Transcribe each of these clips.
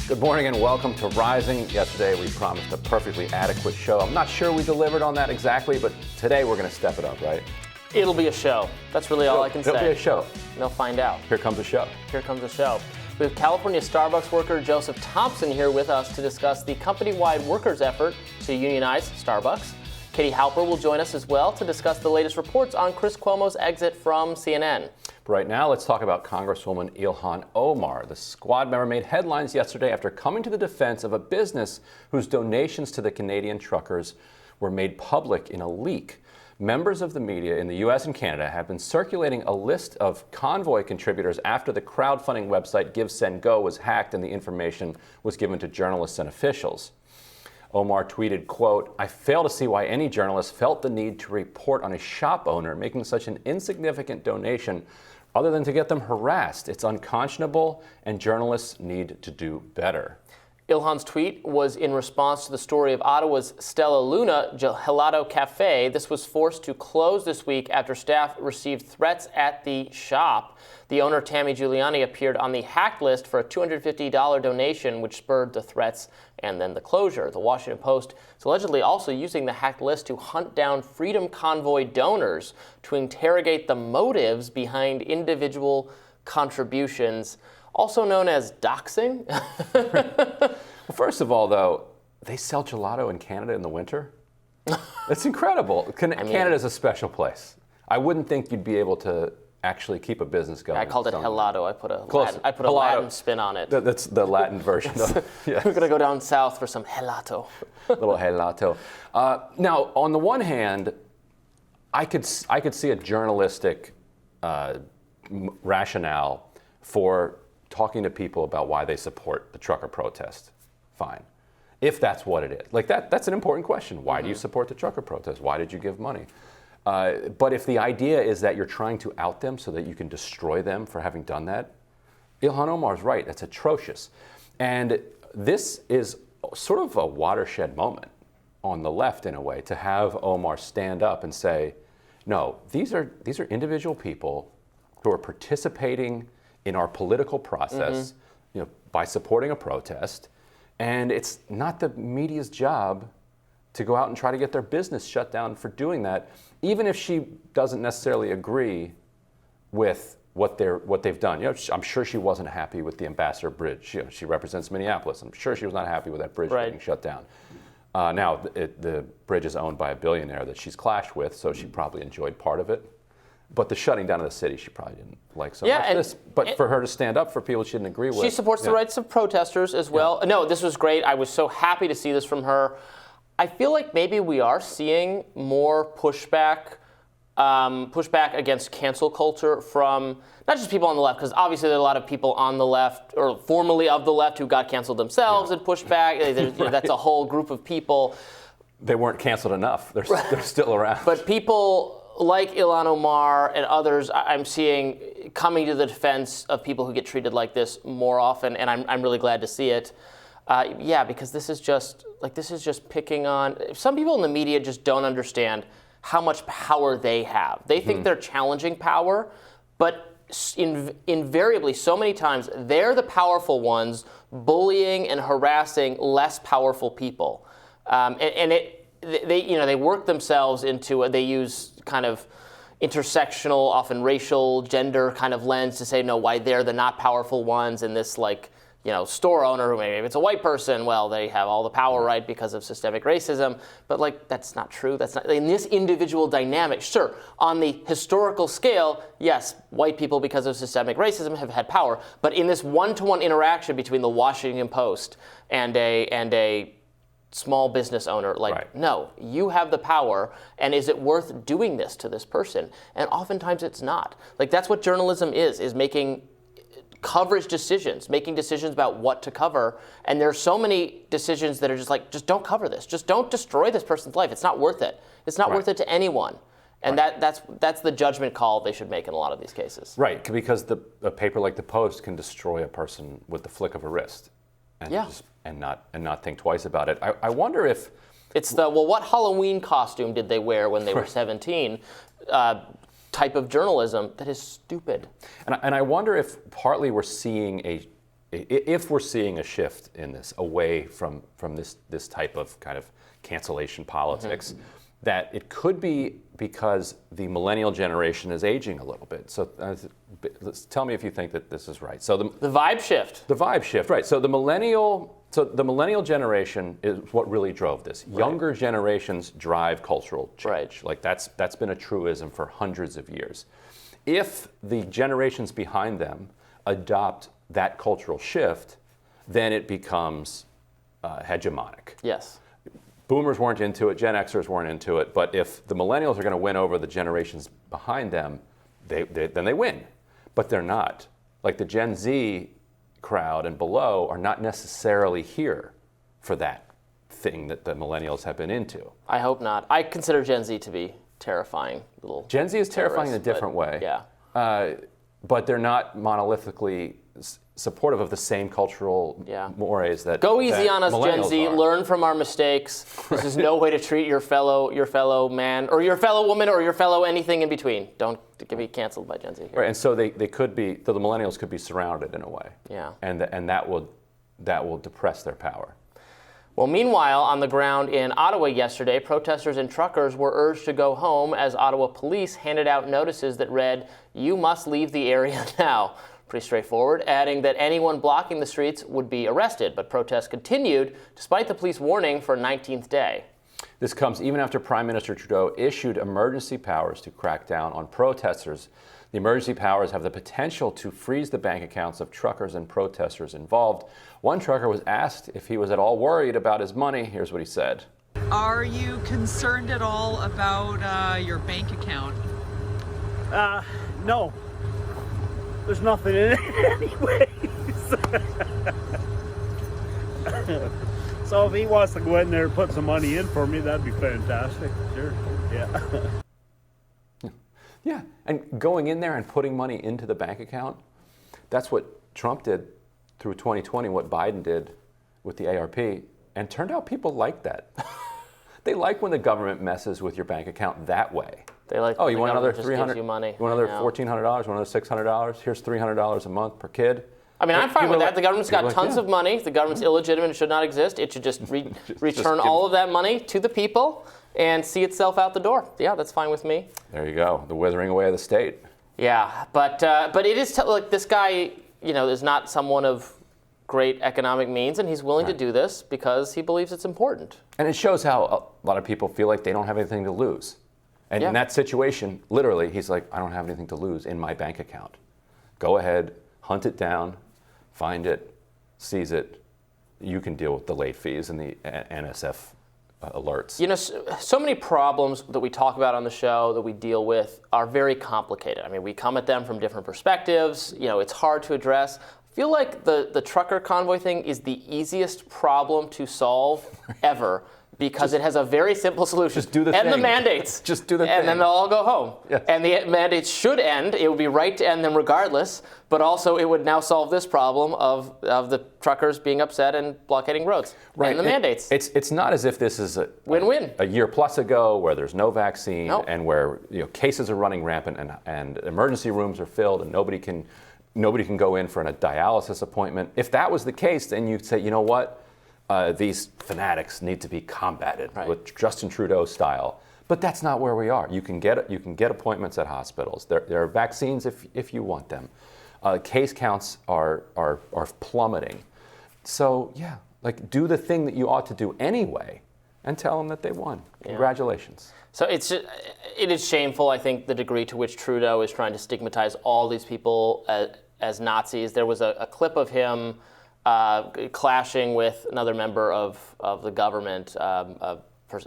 Good morning and welcome to Rising. Yesterday we promised a perfectly adequate show. I'm not sure we delivered on that exactly, but today we're going to step it up, right? It'll be a show. That's really all I can say. It'll be a show. They'll find out. Here comes a show. Here comes a show. We have California Starbucks worker Joseph Thompson here with us to discuss the company-wide workers' effort to unionize Starbucks. Katie Halper will join us as well to discuss the latest reports on Chris Cuomo's exit from CNN. But right now, let's talk about Congresswoman Ilhan Omar. The squad member made headlines yesterday after coming to the defense of a business whose donations to the Canadian truckers were made public in a leak. Members of the media in the U.S. and Canada have been circulating a list of convoy contributors after the crowdfunding website GiveSendGo was hacked and the information was given to journalists and officials. Omar tweeted, quote, "I fail to see why any journalist felt the need to report on a shop owner making such an insignificant donation other than to get them harassed. It's unconscionable and journalists need to do better." Ilhan's tweet was in response to the story of Ottawa's Stella Luna Gelato Cafe. This was forced to close this week after staff received threats at the shop. The owner, Tammy Giuliani, appeared on the hacked list for a $250 donation, which spurred the threats and then the closure. The Washington Post is allegedly also using the hacked list to hunt down Freedom Convoy donors to interrogate the motives behind individual contributions, also known as doxing. Well, first of all, though, they sell gelato in Canada in the winter? It's incredible. Canada's a special place. I wouldn't think you'd be able to actually keep a business going. I called it gelato. I put a Gelato. Latin spin on it. That's the Latin version of it. Yes. We're going to go down south for some gelato. Little gelato. Now, on the one hand, I could see a journalistic rationale for talking to people about why they support the trucker protest. Fine. If that's what it is. Like that's an important question. Why do you support the trucker protest? Why did you give money? But if the idea is that you're trying to out them so that you can destroy them for having done that, Ilhan Omar's right. That's atrocious. And this is sort of a watershed moment on the left in a way to have Omar stand up and say, no, these are individual people who are participating in our political process, by supporting a protest, and it's not the media's job to go out and try to get their business shut down for doing that, even if she doesn't necessarily agree with what they've done. I'm sure she wasn't happy with the Ambassador Bridge. She represents Minneapolis. I'm sure she was not happy with that bridge being shut down. Now, the bridge is owned by a billionaire that she's clashed with, so she probably enjoyed part of it. But the shutting down of the city, she probably didn't like so much. But for her to stand up for people she didn't agree with. She supports the rights of protesters as well. Yeah. No, this was great. I was so happy to see this from her. I feel like maybe we are seeing more pushback against cancel culture from not just people on the left, because obviously there are a lot of people on the left, or formerly of the left, who got canceled themselves and pushed back. That's a whole group of people. They weren't canceled enough. They're still around. But people like Ilhan Omar and others, I'm seeing coming to the defense of people who get treated like this more often, and I'm really glad to see it. Because this is just picking on. Some people in the media just don't understand how much power they have. They think they're challenging power, but invariably, so many times, they're the powerful ones bullying and harassing less powerful people, They work themselves into they use kind of intersectional, often racial, gender kind of lens to say, no, why they're the not powerful ones, and this store owner, who maybe if it's a white person, well, they have all the power, right, because of systemic racism. But that's not true. That's not in this individual dynamic. Sure, on the historical scale, yes, white people because of systemic racism have had power. But in this one-to-one interaction between the Washington Post and a small business owner, no, you have the power, and is it worth doing this to this person? And oftentimes it's not. That's what journalism is making coverage decisions, making decisions about what to cover. And there are so many decisions that are just don't cover this. Just don't destroy this person's life. It's not worth it. It's not worth it to anyone. And that's the judgment call they should make in a lot of these cases. Right, because a paper like the Post can destroy a person with the flick of a wrist. And not think twice about it. I wonder if it's what Halloween costume did they wear when they were 17? Type of journalism that is stupid. And I wonder if partly we're seeing if we're seeing a shift in this away from this type of kind of cancellation politics, that it could be because the millennial generation is aging a little bit. So tell me if you think that this is right. So the vibe shift. The vibe shift, right. So the millennial generation is what really drove this. Right. Younger generations drive cultural change. Right. Like that's been a truism for hundreds of years. If the generations behind them adopt that cultural shift, then it becomes hegemonic. Yes. Boomers weren't into it, Gen Xers weren't into it, but if the millennials are going to win over the generations behind them, then they win. But they're not. Like the Gen Z crowd and below are not necessarily here for that thing that the millennials have been into. I hope not. I consider Gen Z to be terrifying little Gen Z is terrifying in a different way. Yeah. But they're not monolithically supportive of the same cultural mores that Go easy on us, Gen Z. Are. Learn from our mistakes. This is no way to treat your fellow man or your fellow woman or your fellow anything in between. Don't be canceled by Gen Z. Right, and so they could be, the millennials could be surrounded in a way. Yeah. And that will depress their power. Well, meanwhile, on the ground in Ottawa yesterday, protesters and truckers were urged to go home as Ottawa police handed out notices that read, "You must leave the area now." Pretty straightforward, adding that anyone blocking the streets would be arrested. But protests continued despite the police warning for a 19th day. This comes even after Prime Minister Trudeau issued emergency powers to crack down on protesters. The emergency powers have the potential to freeze the bank accounts of truckers and protesters involved. One trucker was asked if he was at all worried about his money. Here's what he said. Are you concerned at all about your bank account? No. There's nothing in it anyways. So if he wants to go in there and put some money in for me, that'd be fantastic. Sure. Yeah. Yeah, and going in there and putting money into the bank account, that's what Trump did through 2020, what Biden did with the ARP, and turned out people like that. They like when the government messes with your bank account that way. They like, oh, you want another $300? You money. You want another $1,400? You want another $600? Here's $300 a month per kid. I mean, I'm fine with that. The government's got tons of money. The government's illegitimate and should not exist. It should just return all of that money to the people and see itself out the door. Yeah, that's fine with me. There you go. The withering away of the state. Yeah, but it is like this guy, is not someone of great economic means, and he's willing to do this because he believes it's important. And it shows how a lot of people feel like they don't have anything to lose. And in that situation, literally, he's like, I don't have anything to lose in my bank account. Go ahead, hunt it down, find it, seize it. You can deal with the late fees and the NSF alerts. So many problems that we talk about on the show, that we deal with, are very complicated. I mean, we come at them from different perspectives. It's hard to address. I feel like the trucker convoy thing is the easiest problem to solve ever. Because it has a very simple solution. Just do the thing. End the mandates. Just do the thing. And then they'll all go home. Yes. And the mandates should end. It would be right to end them regardless. But also it would now solve this problem of the truckers being upset and blockading roads. Right. And the mandates. It's not as if this is win-win. A year plus ago where there's no vaccine Nope. and where cases are running rampant and emergency rooms are filled and nobody can go in for a dialysis appointment. If that was the case, then you'd say, you know what? These fanatics need to be combated with Justin Trudeau style. But that's not where we are. You can get appointments at hospitals. There are vaccines if you want them. Case counts are plummeting. So do the thing that you ought to do anyway, and tell them that they won. Congratulations. So it is shameful, I think, the degree to which Trudeau is trying to stigmatize all these people as Nazis. There was a clip of him clashing with another member of the government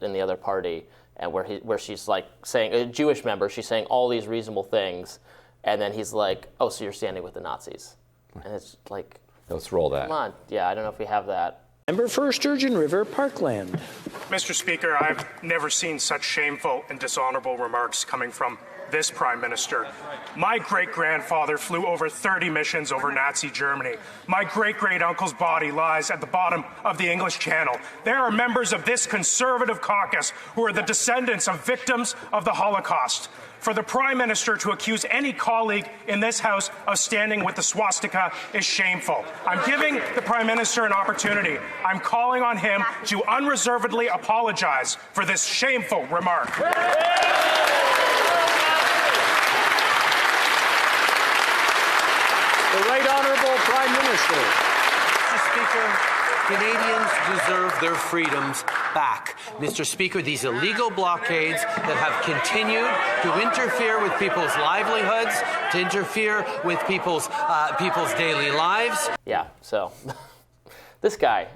in the other party, and where she's like saying, a Jewish member, she's saying all these reasonable things, and then he's like, "Oh, so you're standing with the Nazis?" And it's like, let's roll that. Come on, I don't know if we have that. Member for Sturgeon River Parkland. Mr. Speaker, I've never seen such shameful and dishonorable remarks coming from this Prime Minister. My great-grandfather flew over 30 missions over Nazi Germany. My great-great-uncle's body lies at the bottom of the English Channel. There are members of this Conservative caucus who are the descendants of victims of the Holocaust. For the Prime Minister to accuse any colleague in this House of standing with the swastika is shameful. I'm giving the Prime Minister an opportunity. I'm calling on him to unreservedly apologize for this shameful remark. The Right Honourable Prime Minister. Mr. Speaker, Canadians deserve their freedoms back. Mr. Speaker, these illegal blockades that have continued to interfere with people's livelihoods, to interfere with people's daily lives. Yeah, so this guy,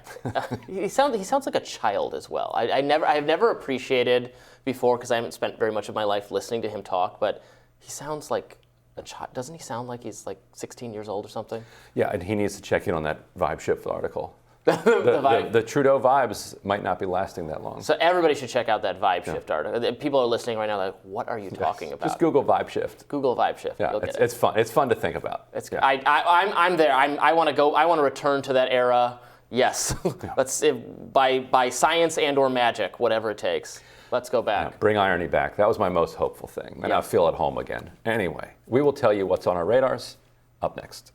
he sounds like a child as well. I have never appreciated before, because I haven't spent very much of my life listening to him talk, but he sounds like a child. Doesn't he sound like he's like 16 years old or something? Yeah, and he needs to check in on that vibe shift article. The the Trudeau vibes might not be lasting that long. So everybody should check out that vibe shift article. People are listening right now like, what are you talking about? Just Google vibe shift. Google vibe shift. Yeah, You'll get it's fun. It's fun to think about. I'm there. I want to go. I want to return to that era. Yes. Let's by science and or magic, whatever it takes. Let's go back. Yeah, bring irony back. That was my most hopeful thing. And I feel at home again. Anyway, we will tell you what's on our radars up next.